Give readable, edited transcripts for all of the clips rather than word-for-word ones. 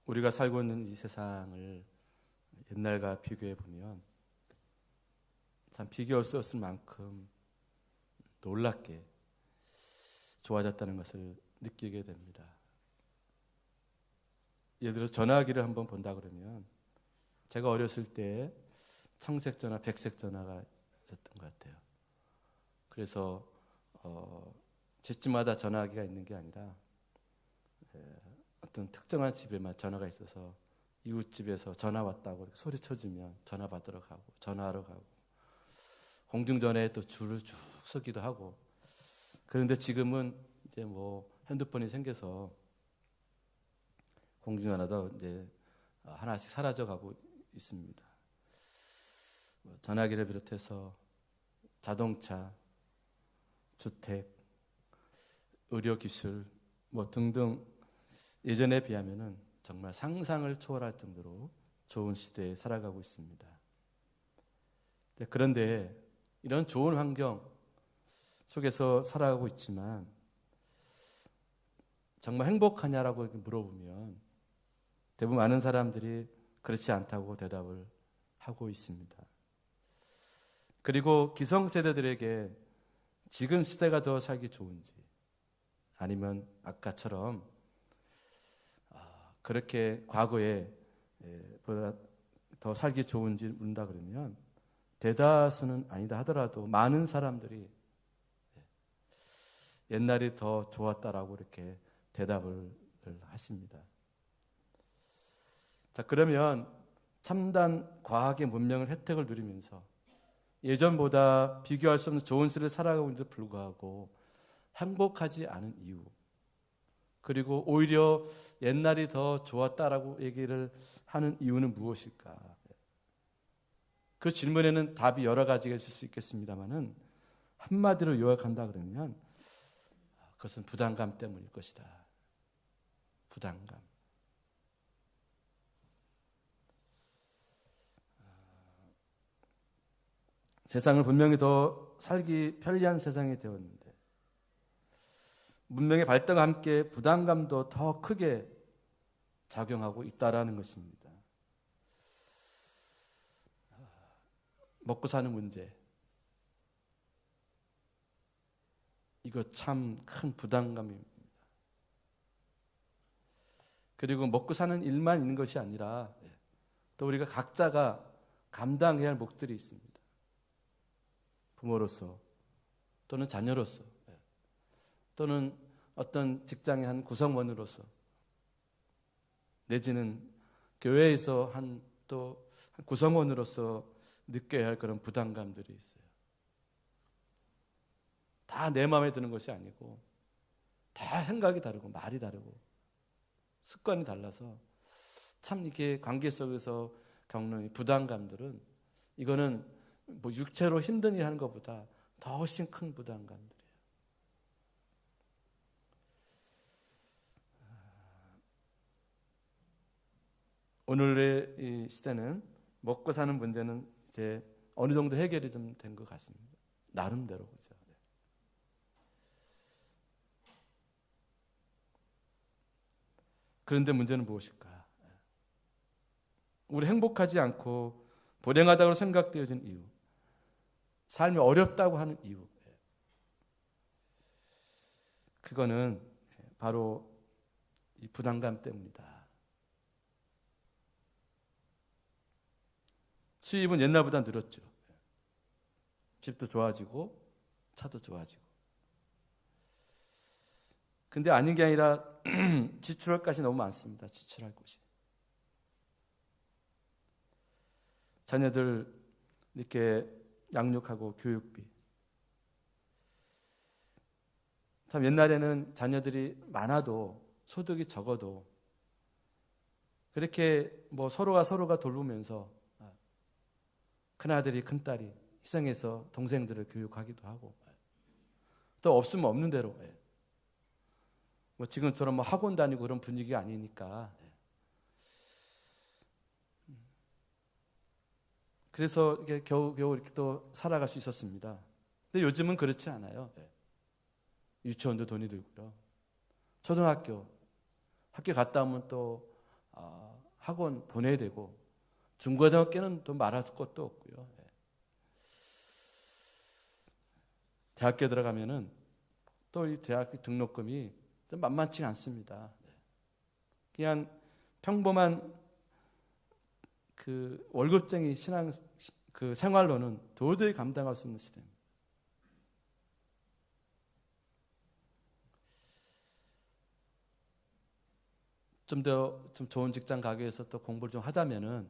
우리가 살고 있는 이 세상을 옛날과 비교해 보면 참 비교할 수 없을 만큼 놀랍게 좋아졌다는 것을 느끼게 됩니다. 예를 들어 전화기를 한번 본다 그러면 제가 어렸을 때 청색 전화, 백색 전화가 있었던 것 같아요. 그래서 집집마다 전화기가 있는 게 아니라 어떤 특정한 집에만 전화가 있어서 이웃집에서 전화 왔다고 소리 쳐주면 전화 받으러 가고 전화하러 가고 공중전화에 또 줄을 쭉 서기도 하고. 그런데 지금은 이제 뭐 핸드폰이 생겨서 공중전화도 이제 하나씩 사라져가고 있습니다. 전화기를 비롯해서 자동차, 주택, 의료기술 뭐 등등 예전에 비하면은 정말 상상을 초월할 정도로 좋은 시대에 살아가고 있습니다. 그런데 이런 좋은 환경 속에서 살아가고 있지만 정말 행복하냐라고 물어보면 대부분 많은 사람들이 그렇지 않다고 대답을 하고 있습니다. 그리고 기성세대들에게 지금 시대가 더 살기 좋은지 아니면 아까처럼 그렇게 과거에 보다 더 살기 좋은지 묻는다 그러면 대다수는 아니다 하더라도 많은 사람들이 옛날이 더 좋았다라고 이렇게 대답을 하십니다. 자, 그러면 첨단 과학의 문명을 혜택을 누리면서 예전보다 비교할 수 없는 좋은 시대를 살아가고 있는데도 불구하고 행복하지 않은 이유, 그리고 오히려 옛날이 더 좋았다라고 얘기를 하는 이유는 무엇일까? 그 질문에는 답이 여러 가지가 있을 수 있겠습니다만은 한마디로 요약한다 그러면 그것은 부담감 때문일 것이다. 부담감. 세상을 분명히 더 살기 편리한 세상이 되었는데 문명의 발달과 함께 부담감도 더 크게 작용하고 있다라는 것입니다. 먹고 사는 문제, 이거 참 큰 부담감입니다. 그리고 먹고 사는 일만 있는 것이 아니라 또 우리가 각자가 감당해야 할 몫들이 있습니다. 부모로서 또는 자녀로서 또는 어떤 직장의 한 구성원으로서 내지는 교회에서 한 구성원으로서 느껴야 할 그런 부담감들이 있어요. 다 내 마음에 드는 것이 아니고 다 생각이 다르고 말이 다르고 습관이 달라서 참 이렇게 관계 속에서 겪는 부담감들은 이거는 뭐 육체로 힘든 일 하는 것보다 더 훨씬 큰 부담감들이에요. 오늘의 이 시대는 먹고 사는 문제는 이제 어느 정도 해결이 좀 된 것 같습니다. 나름대로 그죠. 그런데 문제는 무엇일까? 우리 행복하지 않고 불행하다고 생각되어진 이유, 삶이 어렵다고 하는 이유, 그거는 바로 이 부담감 때문이다. 수입은 옛날보다 늘었죠. 집도 좋아지고 차도 좋아지고. 근데 아닌 게 아니라 지출할 것이 너무 많습니다. 지출할 것이. 자녀들 이렇게 양육하고 교육비. 참 옛날에는 자녀들이 많아도 소득이 적어도 그렇게 뭐 서로가 돌보면서 큰아들이 큰딸이 희생해서 동생들을 교육하기도 하고 또 없으면 없는 대로 뭐 지금처럼 뭐 학원 다니고 그런 분위기가 아니니까 그래서 이게 겨우 이렇게 또 살아갈 수 있었습니다. 근데 요즘은 그렇지 않아요. 유치원도 돈이 들고요. 초등학교 학교 갔다 오면 또 학원 보내야 되고 중고등학교는 또 말할 것도 없고요. 대학교 들어가면은 또 이 대학교 등록금이 좀 만만치가 않습니다. 그냥 평범한 그 월급쟁이 신앙 그 생활로는 도저히 감당할 수 없는 시대입니다. 좀 좋은 직장 가기 위해서 또 공부를 좀 하자면은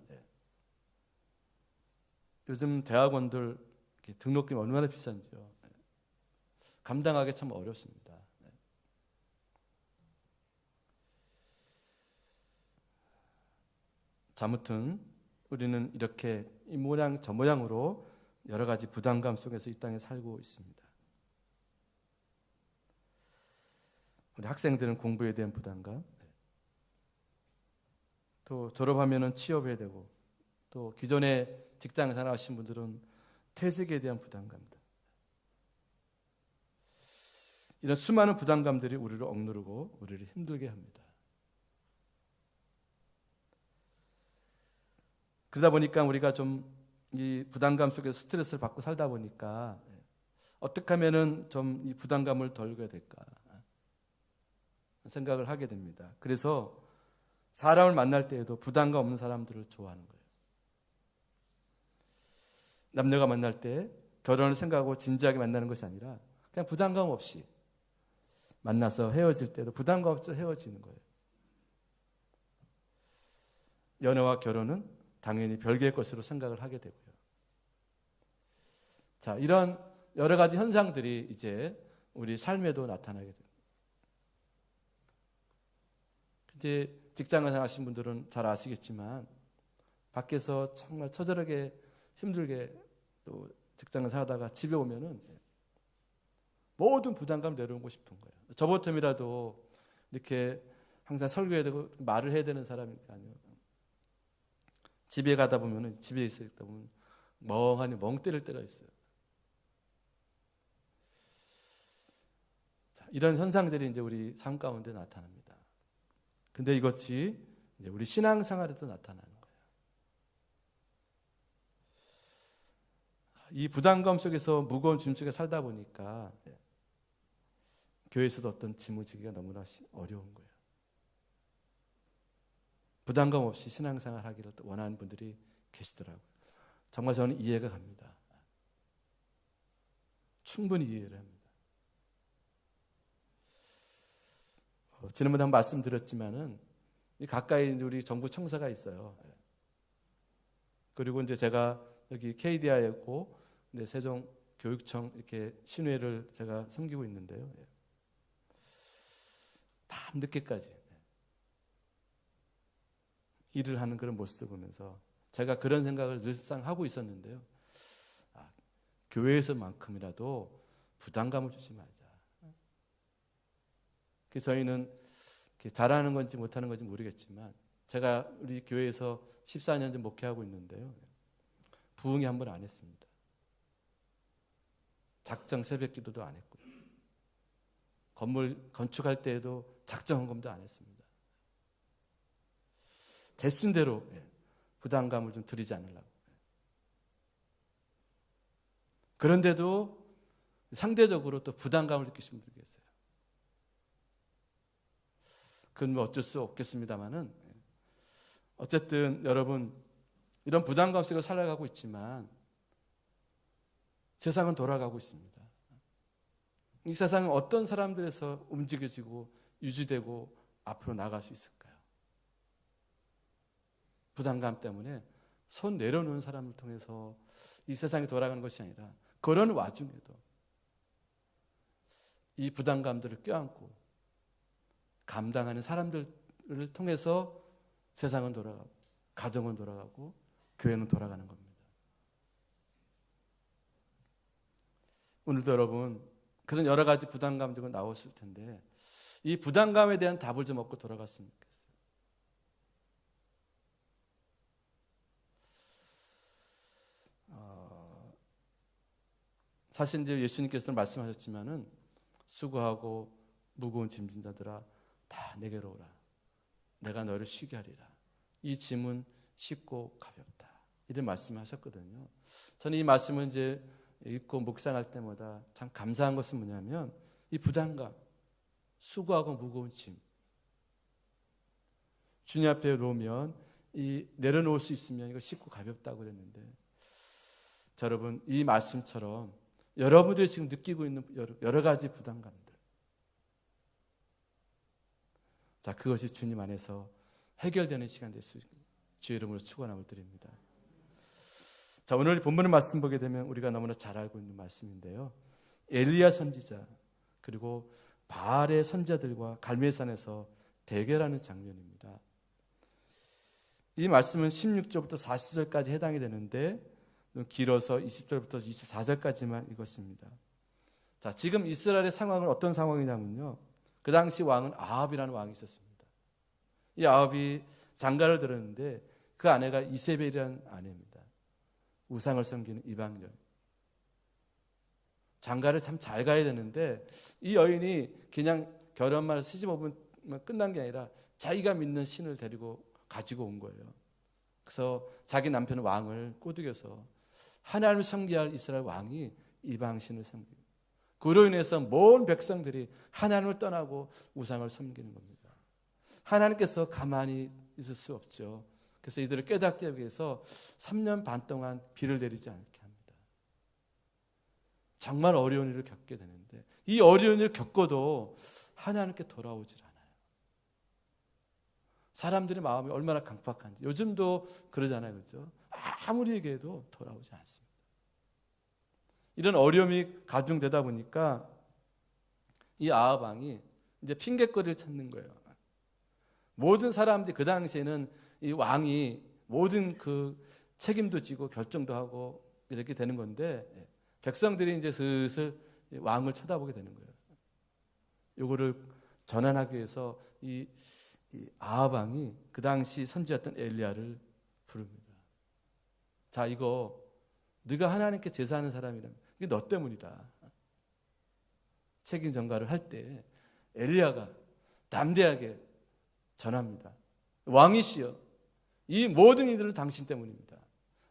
요즘 대학원들 등록금이 얼마나 비싼지요. 감당하기 참 어렵습니다. 자, 아무튼 우리는 이렇게 이 모양 저 모양으로 여러 가지 부담감 속에서 이 땅에 살고 있습니다. 우리 학생들은 공부에 대한 부담감, 또 졸업하면은 취업해야 되고, 또 기존에 직장 생활하신 분들은 퇴직에 대한 부담감들. 이런 수많은 부담감들이 우리를 억누르고 우리를 힘들게 합니다. 그러다 보니까 우리가 좀 이 부담감 속에서 스트레스를 받고 살다 보니까 어떻게 하면은 좀 이 부담감을 덜게 될까 생각을 하게 됩니다. 그래서 사람을 만날 때에도 부담감 없는 사람들을 좋아하는 거예요. 남녀가 만날 때 결혼을 생각하고 진지하게 만나는 것이 아니라 그냥 부담감 없이 만나서 헤어질 때도 부담감 없이 헤어지는 거예요. 연애와 결혼은 당연히 별개의 것으로 생각을 하게 되고요. 자, 이런 여러 가지 현상들이 이제 우리 삶에도 나타나게 됩니다. 이제 직장을 생활하신 분들은 잘 아시겠지만 밖에서 정말 처절하게 힘들게 또 직장을 살다가 집에 오면은 모든 부담감 내려놓고 싶은 거예요. 저 보텀이라도 이렇게 항상 설교해야 되고 말을 해야 되는 사람이니까요. 집에 가다 보면은 집에 있다 보면 멍하니 멍 때릴 때가 있어요. 자, 이런 현상들이 이제 우리 삶 가운데 나타납니다. 근데 이것이 이제 우리 신앙생활에도 나타나는 거예요. 이 부담감 속에서 무거운 짐 속에 살다 보니까 교회에서도 어떤 짐을 지기가 너무나 어려운 거예요. 부담감 없이 신앙생활 하기를 원하는 분들이 계시더라고요. 정말 저는 이해가 갑니다. 충분히 이해를 합니다. 지난번에 한번 말씀드렸지만은 가까이 우리 정부 청사가 있어요. 그리고 이제 제가 여기 KDI하고 세종 교육청 이렇게 신회를 제가 섬기고 있는데요. 밤 늦게까지 일을 하는 그런 모습을 보면서 제가 그런 생각을 늘상 하고 있었는데요. 교회에서만큼이라도 부담감을 주지 말자. 그래서 저희는 잘하는 건지 못하는 건지 모르겠지만 제가 우리 교회에서 14년 전 목회하고 있는데요. 부흥회 한 번 안 했습니다. 작정 새벽 기도도 안 했고요. 건물 건축할 때에도 작정 헌금도 안 했습니다. 되신 대로 부담감을 좀 드리지 않으려고. 그런데도 상대적으로 또 부담감을 느끼시는 분들이 계세요. 그건 뭐 어쩔 수 없겠습니다만은 어쨌든 여러분 이런 부담감 속에 살아가고 있지만 세상은 돌아가고 있습니다. 이 세상은 어떤 사람들에서 움직여지고 유지되고 앞으로 나갈 수 있을까요? 부담감 때문에 손 내려놓는 사람을 통해서 이 세상이 돌아가는 것이 아니라 그런 와중에도 이 부담감들을 껴안고 감당하는 사람들을 통해서 세상은 돌아가고 가정은 돌아가고 교회는 돌아가는 겁니다. 오늘도 여러분 그런 여러 가지 부담감들이 나오실 텐데 이 부담감에 대한 답을 좀 얻고 돌아갔으면 좋겠어요. 사실 이제 예수님께서는 말씀하셨지만은 수고하고 무거운 짐진 자들아 다 내게로 오라. 내가 너를 쉬게 하리라. 이 짐은 쉽고 가볍다. 이런 말씀하셨거든요. 저는 이 말씀을 이제 읽고 묵상할 때마다 참 감사한 것은 뭐냐면 이 부담감, 수고하고 무거운 짐, 주님 앞에 놓으면 이 내려놓을 수 있으면 이거 쉽고 가볍다고 그랬는데, 자, 여러분 이 말씀처럼 여러분들이 지금 느끼고 있는 여러 가지 부담감들, 자, 그것이 주님 안에서 해결되는 시간 될 수 있게 주의 이름으로 축원함을 드립니다. 자, 오늘 본문의 말씀 보게 되면 우리가 너무나 잘 알고 있는 말씀인데요, 엘리야 선지자 그리고 바알의 선지자들과 갈멜산에서 대결하는 장면입니다. 이 말씀은 16절부터 40절까지 해당이 되는데 길어서 20절부터 24절까지만 읽었습니다. 자, 지금 이스라엘의 상황은 어떤 상황이냐면요, 그 당시 왕은 아합이라는 왕이 있었습니다. 이 아합이 장가를 들었는데 그 아내가 이세벨이라는 아내입니다. 우상을 섬기는 이방인. 장가를 참 잘 가야 되는데 이 여인이 그냥 결혼만 해서 시집 오면 끝난 게 아니라 자기가 믿는 신을 데리고 가지고 온 거예요. 그래서 자기 남편 왕을 꼬드겨서 하나님을 섬겨야 할 이스라엘 왕이 이방신을 섬기고, 그로 인해서 모든 백성들이 하나님을 떠나고 우상을 섬기는 겁니다. 하나님께서 가만히 있을 수 없죠. 그래서 이들을 깨닫게 하기 위해서 3년 반 동안 비를 내리지 않게 합니다. 정말 어려운 일을 겪게 되는데 이 어려운 일을 겪어도 하나님께 돌아오질 않아요. 사람들의 마음이 얼마나 강팍한지 요즘도 그러잖아요, 그렇죠? 아무리 얘기해도 돌아오지 않습니다. 이런 어려움이 가중되다 보니까 이 아합 왕이 이제 핑계거리를 찾는 거예요. 모든 사람들이 그 당시에는 이 왕이 모든 그 책임도 지고 결정도 하고 이렇게 되는 건데, 백성들이 이제 슬슬 왕을 쳐다보게 되는 거예요. 요거를 전환하기 위해서 이 아합 왕이 그 당시 선지였던 엘리야를 부릅니다. 자, 이거 네가 하나님께 제사하는 사람이라면 이게 너 때문이다. 책임 전가를 할 때 엘리야가 담대하게 전합니다. 왕이시여, 이 모든 이들은 당신 때문입니다.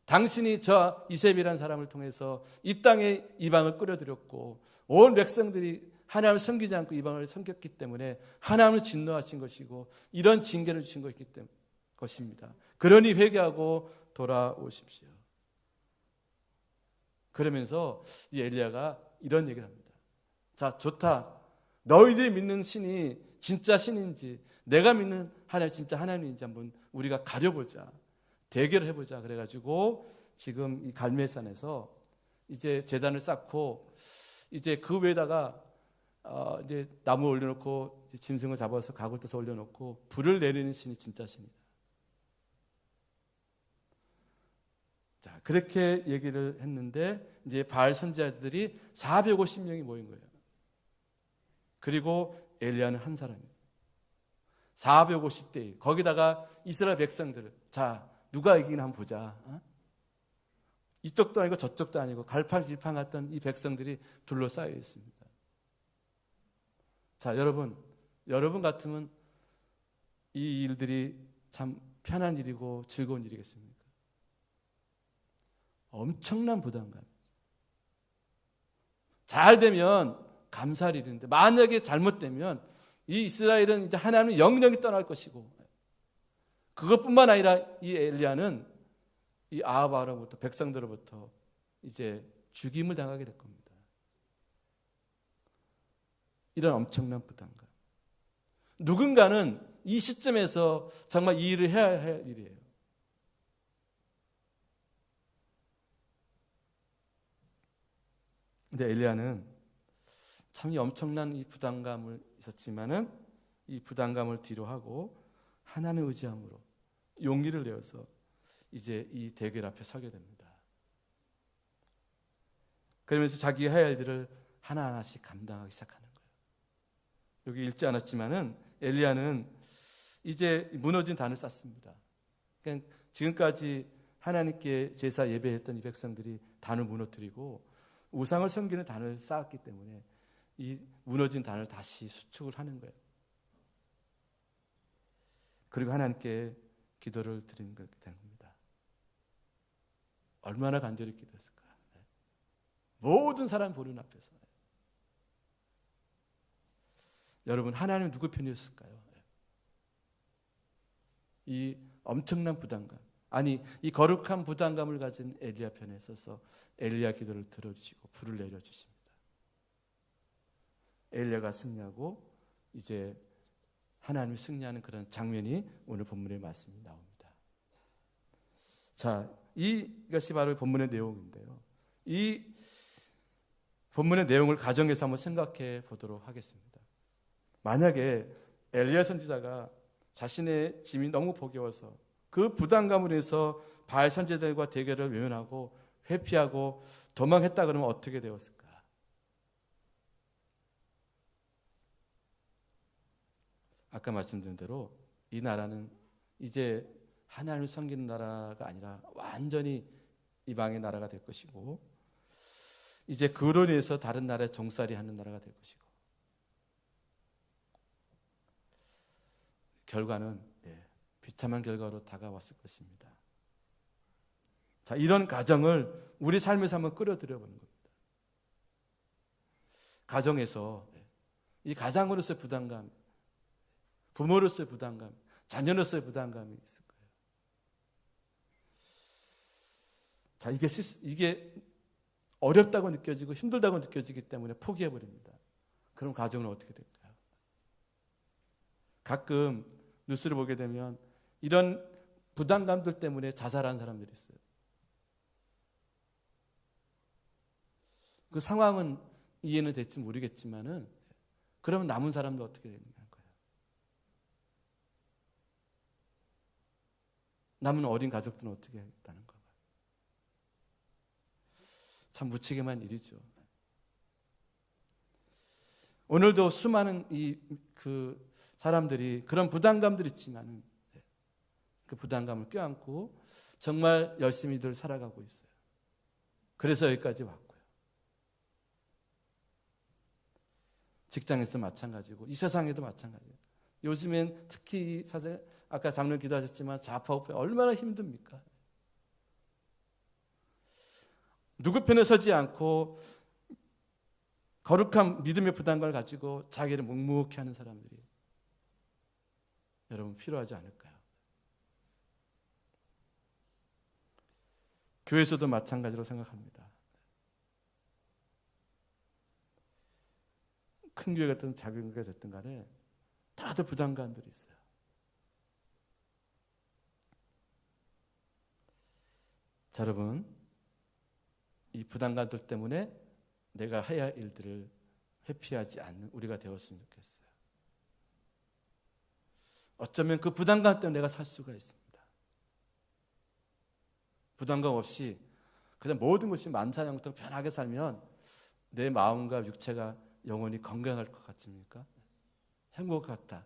당신이 저 이세벨이라는 사람을 통해서 이 땅에 이방을 끌어들였고 온 백성들이 하나님을 섬기지 않고 이방을 섬겼기 때문에 하나님을 진노하신 것이고 이런 징계를 주신 것입니다. 그러니 회개하고 돌아오십시오. 그러면서 이 엘리야가 이런 얘기를 합니다. 자, 좋다. 너희들이 믿는 신이 진짜 신인지 내가 믿는 하나님 진짜 하나님인지 한번 우리가 가려보자. 대결을 해보자. 그래가지고 지금 이 갈멜산에서 이제 제단을 쌓고 이제 그 위에다가 이제 나무 올려놓고 이제 짐승을 잡아서 각을 떠서 올려놓고 불을 내리는 신이 진짜 신이다. 자, 그렇게 얘기를 했는데 이제 바알 선지자들이 450명이 모인 거예요. 그리고 엘리야는 한 사람이에요. 450대 1. 거기다가 이스라엘 백성들을, 자, 누가 이기나 한번 보자. 이쪽도 아니고 저쪽도 아니고 갈팡질팡 같던 이 백성들이 둘러싸여 있습니다. 자, 여러분 같으면 이 일들이 참 편한 일이고 즐거운 일이겠습니까? 엄청난 부담감. 잘 되면 감사할 일인데 만약에 잘못되면 이 이스라엘은 이제 하나님은 영영이 떠날 것이고, 그것뿐만 아니라 이 엘리야는 이 아합으로부터 백성들로부터 이제 죽임을 당하게 될 겁니다. 이런 엄청난 부담감. 누군가는 이 시점에서 정말 이 일을 해야 할 일이에요. 근데 엘리야는 참 이 엄청난 이 부담감을 있었지만은 이 부담감을 뒤로 하고 하나님을 의지함으로 용기를 내어서 이제 이 대결 앞에 서게 됩니다. 그러면서 자기 해야 할 일을 하나하나씩 감당하기 시작하는 거예요. 여기 읽지 않았지만은 엘리야는 이제 무너진 단을 쌓습니다. 그러니까 지금까지 하나님께 제사 예배했던 이 백성들이 단을 무너뜨리고 우상을 섬기는 단을 쌓았기 때문에 이 무너진 단을 다시 수축을 하는 거예요. 그리고 하나님께 기도를 드린 그렇게 되는 겁니다. 얼마나 간절히 기도했을까. 모든 사람 보는 앞에서. 여러분, 하나님 누구 편이었을까요? 이 엄청난 부담감, 아니 이 거룩한 부담감을 가진 엘리야 편에 서서 엘리야 기도를 들어주시고 불을 내려주십니다. 엘리야가 승리하고 이제 하나님이 승리하는 그런 장면이 오늘 본문의 말씀이 나옵니다. 자, 이것이 바로 본문의 내용인데요. 이 본문의 내용을 가정에서 한번 생각해 보도록 하겠습니다. 만약에 엘리야 선지자가 자신의 짐이 너무 버거워서 그 부담감으로 해서 바알 선지자들과 대결을 외면하고 회피하고 도망했다 그러면 어떻게 되었을까? 아까 말씀드린 대로 이 나라는 이제 하나님을 섬기는 나라가 아니라 완전히 이방의 나라가 될 것이고, 이제 그로 인해서 다른 나라에 종살이 하는 나라가 될 것이고, 결과는 비참한 결과로 다가왔을 것입니다. 자, 이런 가정을 우리 삶에서 한번 끌어들여 보는 겁니다. 가정에서 이 가장으로서의 부담감, 부모로서의 부담감, 자녀로서의 부담감이 있을 거예요. 자, 이게 어렵다고 느껴지고 힘들다고 느껴지기 때문에 포기해 버립니다. 그럼 가정은 어떻게 될까요? 가끔 뉴스를 보게 되면 이런 부담감들 때문에 자살한 사람들이 있어요. 그 상황은 이해는 될지 모르겠지만은 그러면 남은 사람도 어떻게 되는 거예요? 남은 어린 가족들은 어떻게 하겠다는 거예요? 참 무책임한 일이죠. 오늘도 수많은 그 사람들이 그런 부담감들이 있지만은 그 부담감을 껴안고 정말 열심히 늘 살아가고 있어요. 그래서 여기까지 왔고요. 직장에서도 마찬가지고 이 세상에도 마찬가지예요. 요즘엔 특히 사실 아까 장로님 기도하셨지만 좌파 우파 얼마나 힘듭니까? 누구 편에 서지 않고 거룩한 믿음의 부담감을 가지고 자기를 묵묵히 하는 사람들이 여러분 필요하지 않을까요? 교회에서도 마찬가지로 생각합니다. 큰 교회가 됐든 작은 교회가 됐든 간에 다들 부담감들이 있어요. 자, 여러분, 이 부담감들 때문에 내가 해야 할 일들을 회피하지 않는 우리가 되었으면 좋겠어요. 어쩌면 그 부담감 때문에 내가 살 수가 있습니다. 부담감 없이 그냥 모든 것이 만사형통 편하게 살면 내 마음과 육체가 영원히 건강할 것 같습니까? 행복할 것 같다.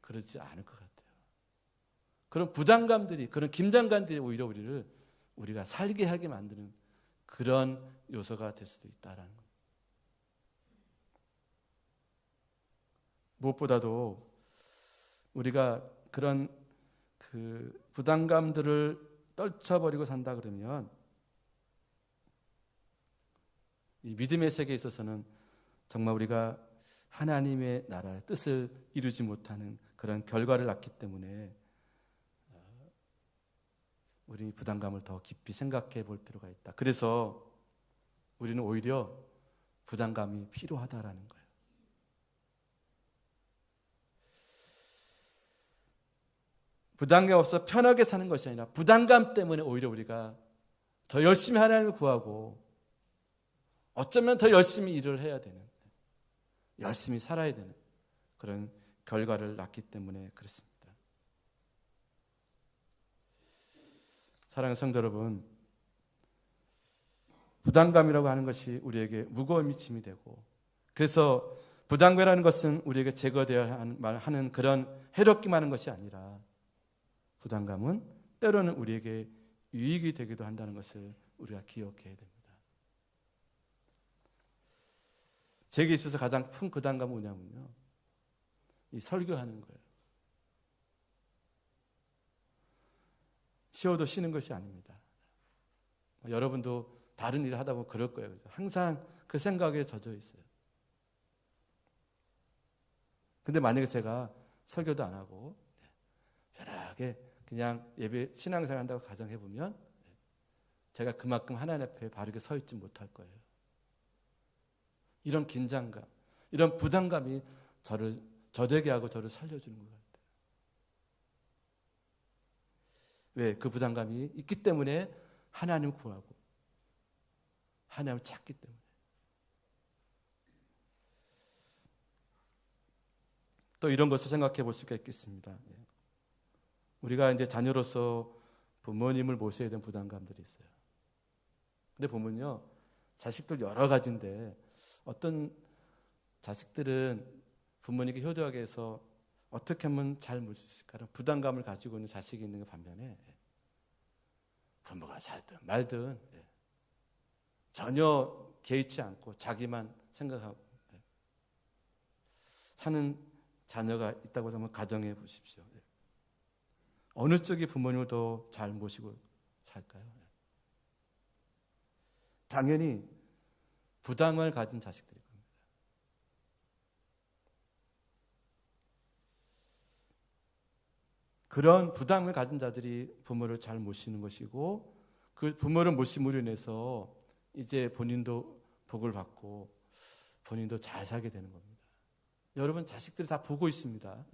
그러지 않을 것 같아요. 그런 부담감들이, 그런 긴장감들이 오히려 우리가 살게 하게 만드는 그런 요소가 될 수도 있다라는 겁니다. 무엇보다도 우리가 그런 그 부담감들을 떨쳐버리고 산다 그러면 이 믿음의 세계에 있어서는 정말 우리가 하나님의 나라의 뜻을 이루지 못하는 그런 결과를 낳기 때문에 우리 부담감을 더 깊이 생각해 볼 필요가 있다. 그래서 우리는 오히려 부담감이 필요하다라는 거예요. 부담감 없어 편하게 사는 것이 아니라 부담감 때문에 오히려 우리가 더 열심히 하나님을 구하고 어쩌면 더 열심히 일을 해야 되는, 열심히 살아야 되는 그런 결과를 낳기 때문에 그렇습니다. 사랑하는 성도 여러분, 부담감이라고 하는 것이 우리에게 무거운 짐이 되고, 그래서 부담감이라는 것은 우리에게 제거되어야 하는 그런 해롭기만 하는 것이 아니라 부담감은 때로는 우리에게 유익이 되기도 한다는 것을 우리가 기억해야 됩니다. 제게 있어서 가장 큰 부담감은 뭐냐면요, 이 설교하는 거예요. 쉬어도 쉬는 것이 아닙니다. 여러분도 다른 일을 하다 보면 그럴 거예요. 항상 그 생각에 젖어 있어요. 근데 만약에 제가 설교도 안 하고 편하게 그냥 예배 신앙생활 한다고 가정해 보면 제가 그만큼 하나님 앞에 바르게 서 있지 못할 거예요. 이런 긴장감, 이런 부담감이 저를 저되게 하고 저를 살려주는 것 같아요. 왜? 그 부담감이 있기 때문에 하나님을 구하고 하나님을 찾기 때문에. 또 이런 것을 생각해 볼 수가 있겠습니다. 우리가 이제 자녀로서 부모님을 모셔야 되는 부담감들이 있어요. 근데 보면요, 자식들 여러 가지인데 어떤 자식들은 부모님께 효도하게 해서 어떻게 하면 잘 모실 수 있을까? 부담감을 가지고 있는 자식이 있는 것 반면에 부모가 살든 말든 전혀 개의치 않고 자기만 생각하고 사는 자녀가 있다고 한번 가정해 보십시오. 어느 쪽이 부모님을 더 잘 모시고 살까요? 당연히 부담을 가진 자식들일 겁니다. 그런 부담을 가진 자들이 부모를 잘 모시는 것이고 그 부모를 모심으로 인해서 이제 본인도 복을 받고 본인도 잘 살게 되는 겁니다. 여러분 자식들이 다 보고 있습니다.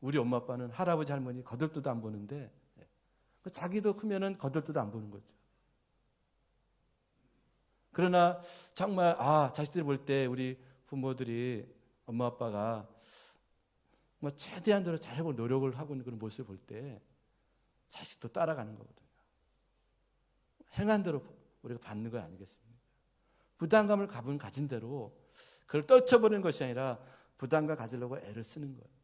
우리 엄마 아빠는 할아버지 할머니 거들떠도 안 보는데 자기도 크면은 거들떠도 안 보는 거죠. 그러나 정말 자식들이 볼 때 우리 부모들이 엄마 아빠가 뭐 최대한대로 잘 해볼 노력을 하고 있는 그런 모습을 볼 때 자식도 따라가는 거거든요. 행한 대로 우리가 받는 거 아니겠습니까? 부담감을 가진 대로 그걸 떨쳐버리는 것이 아니라 부담감 가지려고 애를 쓰는 거예요.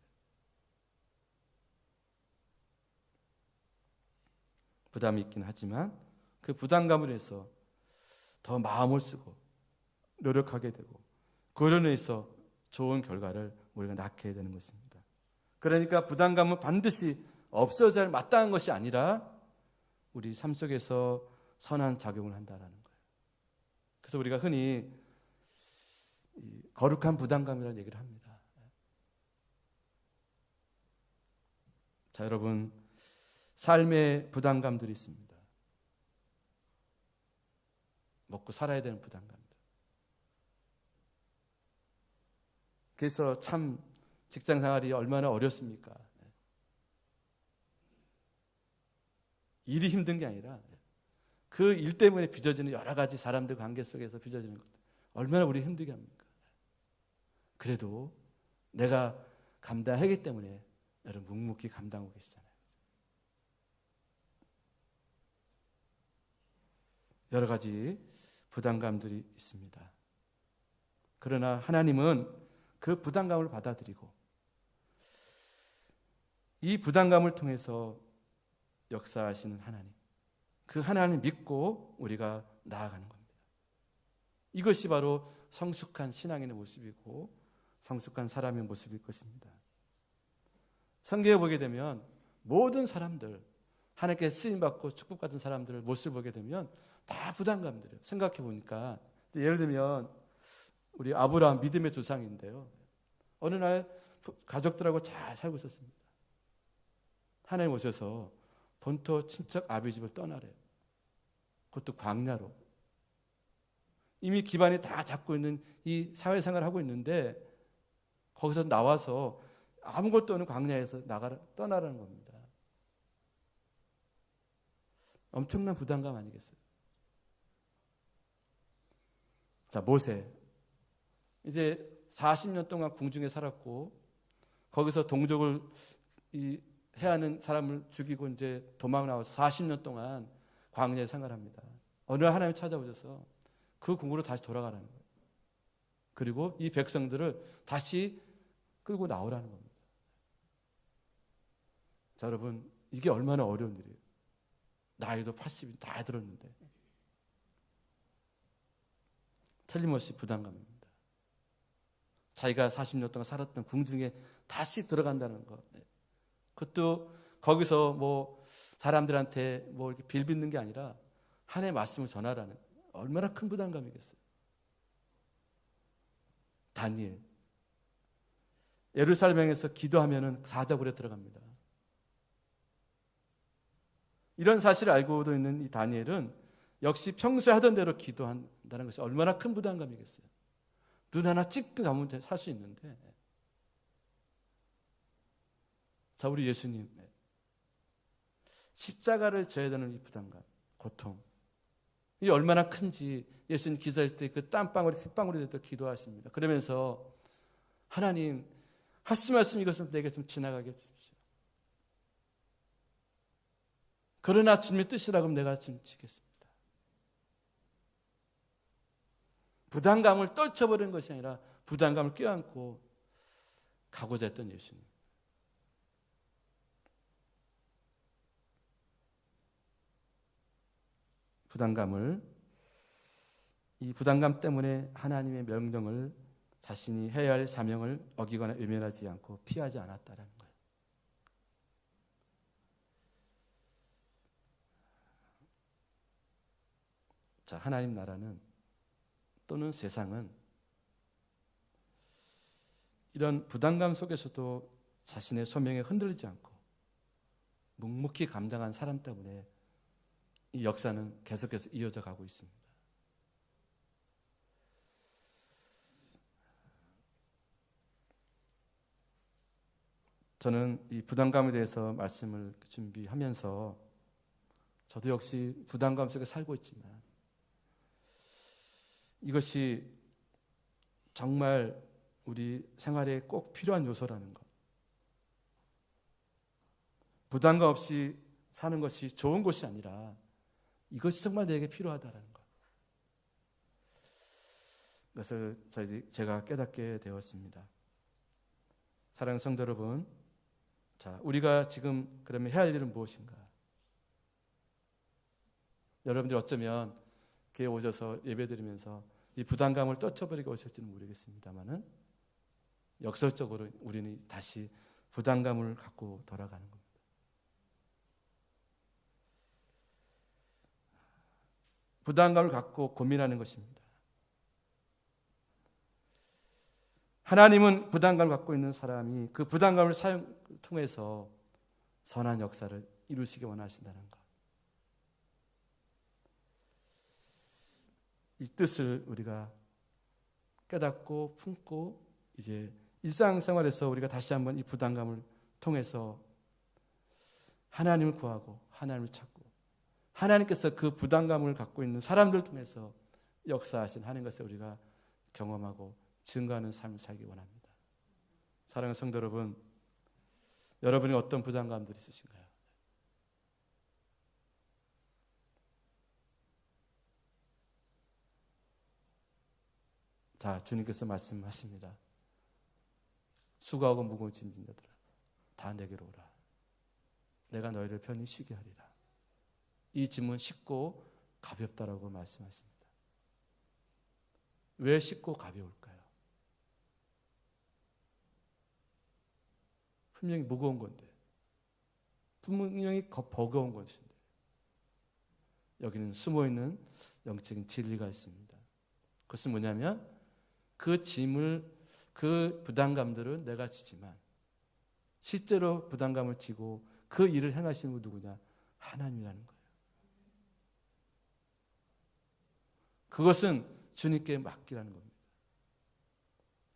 부담이 있긴 하지만 그 부담감을 해서 더 마음을 쓰고 노력하게 되고 그로 인해서 좋은 결과를 우리가 낳게 되는 것입니다. 그러니까 부담감은 반드시 없어져야 마땅한 것이 아니라 우리 삶 속에서 선한 작용을 한다는 거예요. 그래서 우리가 흔히 거룩한 부담감이라는 얘기를 합니다. 자, 여러분, 삶의 부담감들이 있습니다. 먹고 살아야 되는 부담감들. 그래서 참 직장 생활이 얼마나 어렵습니까? 일이 힘든 게 아니라 그 일 때문에 빚어지는 여러 가지 사람들 관계 속에서 빚어지는 것들 얼마나 우리 힘들게 합니까? 그래도 내가 감당하기 때문에 여러분 묵묵히 감당하고 계시잖아요. 여러 가지 부담감들이 있습니다. 그러나 하나님은 그 부담감을 받아들이고 이 부담감을 통해서 역사하시는 하나님, 그 하나님을 믿고 우리가 나아가는 겁니다. 이것이 바로 성숙한 신앙인의 모습이고 성숙한 사람의 모습일 것입니다. 성경에 보게 되면 모든 사람들, 하나님께 쓰임받고 축복받은 사람들을 모습을 보게 되면 다 부담감들이에요. 생각해 보니까 예를 들면 우리 아브라함 믿음의 조상인데요. 어느 날 가족들하고 잘 살고 있었습니다. 하나님 오셔서 본토 친척 아비 집을 떠나래요. 그것도 광야로. 이미 기반이 다 잡고 있는 이 사회생활을 하고 있는데 거기서 나와서 아무것도 없는 광야에서 떠나라는 겁니다. 엄청난 부담감 아니겠어요? 자, 모세. 이제 40년 동안 궁중에 살았고 거기서 동족을 해하는 사람을 죽이고 이제 도망 나와서 40년 동안 광야에 생활합니다. 어느 날 하나님이 찾아오셔서 그 궁으로 다시 돌아가라는 거예요. 그리고 이 백성들을 다시 끌고 나오라는 겁니다. 자, 여러분, 이게 얼마나 어려운 일이에요. 나이도 80이 다 들었는데. 틀림없이 부담감입니다. 자기가 40년 동안 살았던 궁중에 다시 들어간다는 것. 그것도 거기서 뭐 사람들한테 뭐 이렇게 빌빌는 게 아니라 하나님의 말씀을 전하라는, 얼마나 큰 부담감이겠어요. 다니엘, 예루살렘에서 기도하면은 사자굴에 들어갑니다. 이런 사실을 알고도 있는 이 다니엘은 역시 평소에 하던 대로 기도한다는 것이 얼마나 큰 부담감이겠어요. 눈 하나 찢고 가면 살 수 있는데, 자, 우리 예수님, 십자가를 져야 되는 이 부담감, 고통, 이 얼마나 큰지 예수님 기도할 때 그 땀방울이 핏방울이 되도록 기도하십니다. 그러면서 하나님, 하시말씀 이것을 내게 좀 지나가게 해주십시오. 그러나 주님의 뜻이라고 하면 내가 좀 지겠습니다. 부담감을 떨쳐버리는 것이 아니라 부담감을 껴안고 가고자 했던 예수님. 이 부담감 때문에 하나님의 명령을, 자신이 해야 할 사명을 어기거나 외면하지 않고 피하지 않았다라는 거예요. 자, 하나님 나라는 또는 세상은 이런 부담감 속에서도 자신의 소명에 흔들리지 않고 묵묵히 감당한 사람 때문에 이 역사는 계속해서 이어져 가고 있습니다. 저는 이 부담감에 대해서 말씀을 준비하면서 저도 역시 부담감 속에 살고 있지만 이것이 정말 우리 생활에 꼭 필요한 요소라는 것. 부담감 없이 사는 것이 좋은 것이 아니라 이것이 정말 내게 필요하다는 것. 그것을 제가 깨닫게 되었습니다. 사랑하는 성도 여러분, 자, 우리가 지금 그러면 해야 할 일은 무엇인가? 여러분들이 어쩌면 교회에 오셔서 예배드리면서 이 부담감을 떨쳐버리고 오실지는 모르겠습니다만은 역설적으로 우리는 다시 부담감을 갖고 돌아가는 겁니다. 부담감을 갖고 고민하는 것입니다. 하나님은 부담감을 갖고 있는 사람이 그 부담감을 통해서 선한 역사를 이루시기 원하신다는 것. 이 뜻을 우리가 깨닫고 품고 이제 일상생활에서 우리가 다시 한번 이 부담감을 통해서 하나님을 구하고 하나님을 찾고 하나님께서 그 부담감을 갖고 있는 사람들을 통해서 역사하신 하는 것을 우리가 경험하고 증거하는 삶을 살기 원합니다. 사랑하는 성도 여러분, 여러분이 어떤 부담감들이 있으신가요? 자, 주님께서 말씀하십니다. 수고하고 무거운 짐진 자들아, 다 내게로 오라. 내가 너희를 편히 쉬게 하리라. 이 짐은 쉽고 가볍다라고 말씀하십니다. 왜 쉽고 가벼울까요? 분명히 무거운 건데, 분명히 버거운 것인데, 여기는 숨어있는 영적인 진리가 있습니다. 그것은 뭐냐면 그 짐을, 그 부담감들은 내가 지지만 실제로 부담감을 지고 그 일을 행하시는 분 누구냐? 하나님이라는 거예요. 그것은 주님께 맡기라는 겁니다.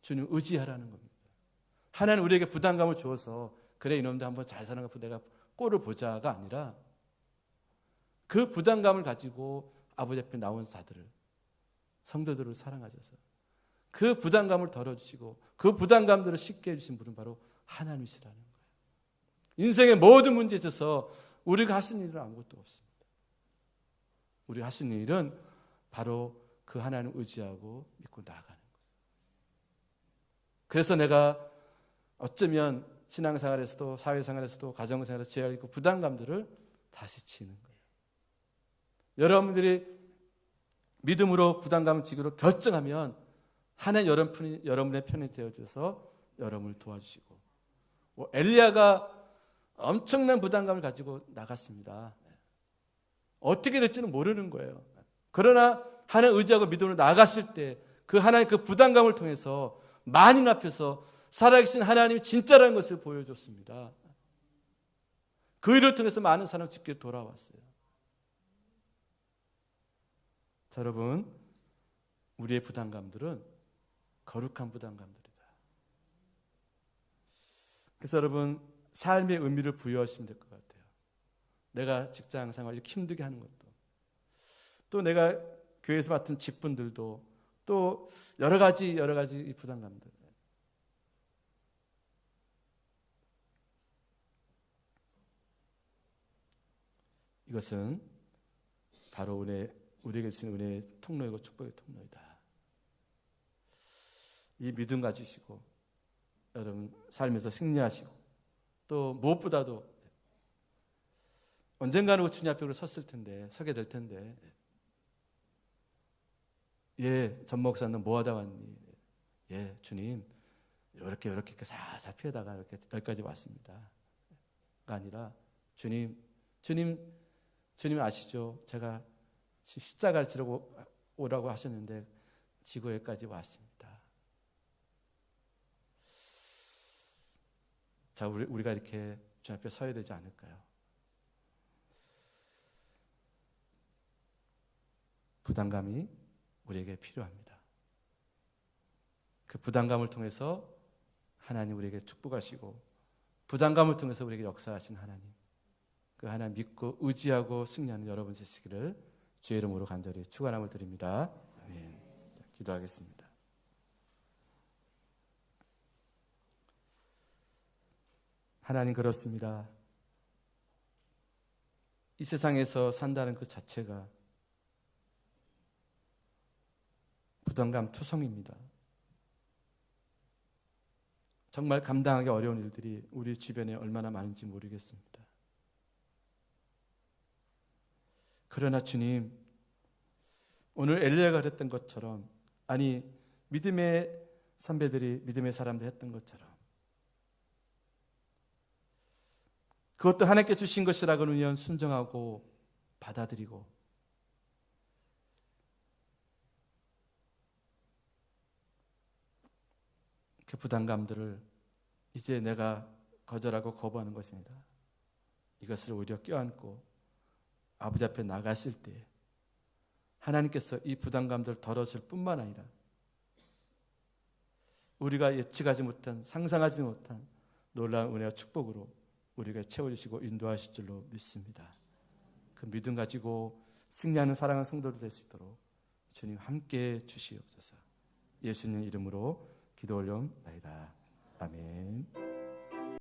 주님 의지하라는 겁니다. 하나님 우리에게 부담감을 주어서 그래 이놈들 한번 잘 사는 거 내가 꼴을 보자가 아니라 그 부담감을 가지고 아버지 앞에 나온 자들을, 성도들을 사랑하셔서 그 부담감을 덜어주시고 그 부담감들을 쉽게 해주신 분은 바로 하나님이시라는 거예요. 인생의 모든 문제에 있어서 우리가 할 수 있는 일은 아무것도 없습니다. 우리가 할 수 있는 일은 바로 그 하나님을 의지하고 믿고 나아가는 거예요. 그래서 내가 어쩌면 신앙생활에서도 사회생활에서도 가정생활에서 제가 있고 부담감들을 다시 치는 거예요. 여러분들이 믿음으로 부담감을 지기로 결정하면 하나님 여러분의 편이 되어줘서 여러분을 도와주시고, 엘리야가 엄청난 부담감을 가지고 나갔습니다. 어떻게 될지는 모르는 거예요. 그러나 하나님 의지하고 믿음으로 나갔을 때 그 하나님 그 부담감을 통해서 만인 앞에서 살아계신 하나님이 진짜라는 것을 보여줬습니다. 그 일을 통해서 많은 사람이 집게 돌아왔어요. 자, 여러분, 우리의 부담감들은 거룩한 부담감들이다. 그래서 여러분, 삶의 의미를 부여하시면 될 것 같아요. 내가 직장 생활을 힘들게 하는 것도, 또 내가 교회에서 맡은 직분들도, 또 여러 가지 이 부담감들. 이것은 바로 우리에게 주신 은혜의 통로이고 축복의 통로이다. 이 믿음 가지시고 여러분 삶에서 승리하시고, 또 무엇보다도 언젠가는 주님 앞에 서게 될 텐데, 전 목사는 뭐 하다 왔니? 주님 이렇게 살살 피하다가 여기까지 왔습니다. 가 아니라 주님 아시죠? 제가 십자가를 지르고 오라고 하셨는데 지고 여기까지 왔습니다. 자, 우리가 이렇게 주님 앞에 서야 되지 않을까요? 부담감이 우리에게 필요합니다. 그 부담감을 통해서 하나님 우리에게 축복하시고, 부담감을 통해서 우리에게 역사하신 하나님, 그 하나님 믿고 의지하고 승리하는 여러분 되시기를 주의 이름으로 간절히 축원함을 드립니다. 아멘. 기도하겠습니다. 하나님, 그렇습니다. 이 세상에서 산다는 그 자체가 부담감 투성입니다. 정말 감당하기 어려운 일들이 우리 주변에 얼마나 많은지 모르겠습니다. 그러나 주님, 오늘 엘리야가 그랬던 것처럼, 아니 믿음의 선배들이, 믿음의 사람들이 했던 것처럼, 그것도 하나님께 주신 것이라고는 순종하고 받아들이고, 그 부담감들을 이제 내가 거절하고 거부하는 것이 아니라 이것을 오히려 껴안고 아버지 앞에 나갔을 때 하나님께서 이 부담감들을 덜어줄 뿐만 아니라 우리가 예측하지 못한, 상상하지 못한 놀라운 은혜와 축복으로 우리가 채워주시고 인도하실 줄로 믿습니다. 그 믿음 가지고 승리하는 사랑하는 성도들 될 수 있도록 주님 함께 주시옵소서. 예수님 이름으로 기도 올려옵나이다. 아멘.